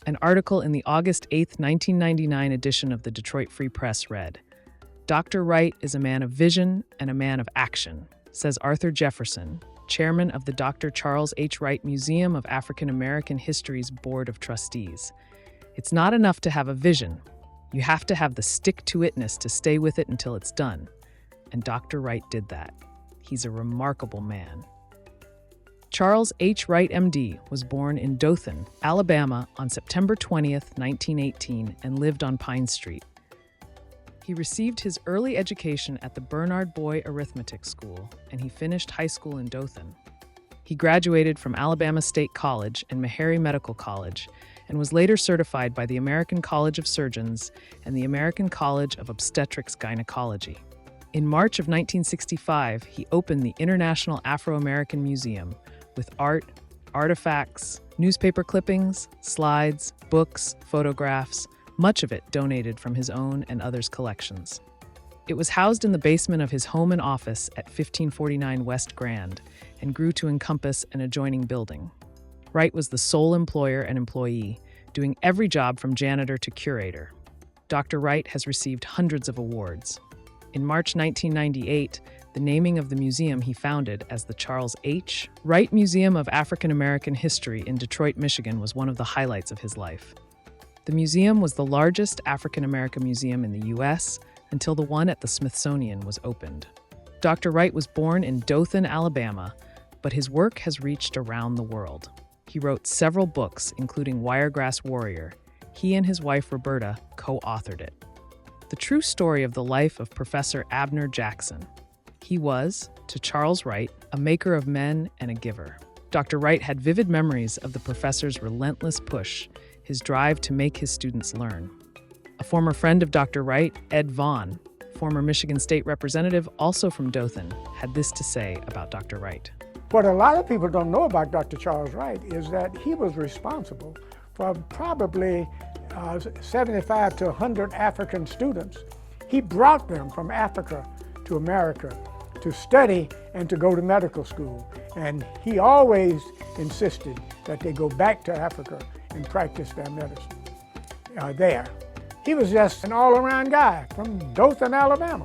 An article in the August 8, 1999 edition of the Detroit Free Press read, "Dr. Wright is a man of vision and a man of action," says Arthur Jefferson, chairman of the Dr. Charles H. Wright Museum of African American History's Board of Trustees. It's not enough to have a vision. You have to have the stick-to-itness to stay with it until it's done. And Dr. Wright did that. He's a remarkable man. Charles H. Wright, M.D., was born in Dothan, Alabama on September 20th, 1918, and lived on Pine Street. He received his early education at the Bernard Boy Arithmetic School, and he finished high school in Dothan. He graduated from Alabama State College and Meharry Medical College, and was later certified by the American College of Surgeons and the American College of Obstetrics Gynecology. In March of 1965, he opened the International Afro-American Museum with art, artifacts, newspaper clippings, slides, books, photographs, much of it donated from his own and others' collections. It was housed in the basement of his home and office at 1549 West Grand and grew to encompass an adjoining building. Wright was the sole employer and employee, doing every job from janitor to curator. Dr. Wright has received hundreds of awards. In March 1998, the naming of the museum he founded as the Charles H. Wright Museum of African American History in Detroit, Michigan was one of the highlights of his life. The museum was the largest African American museum in the U.S. until the one at the Smithsonian was opened. Dr. Wright was born in Dothan, Alabama, but his work has reached around the world. He wrote several books, including Wiregrass Warrior. He and his wife, Roberta, co-authored it. The true story of the life of Professor Abner Jackson. He was, to Charles Wright, a maker of men and a giver. Dr. Wright had vivid memories of the professor's relentless push, his drive to make his students learn. A former friend of Dr. Wright, Ed Vaughn, former Michigan State Representative, also from Dothan, had this to say about Dr. Wright. What a lot of people don't know about Dr. Charles Wright is that he was responsible for probably 75 to 100 African students. He brought them from Africa to America to study and to go to medical school. And he always insisted that they go back to Africa and practice their medicine there. He was just an all-around guy from Dothan, Alabama.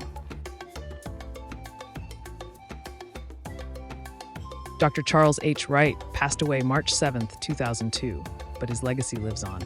Dr. Charles H. Wright passed away March 7, 2002, but his legacy lives on.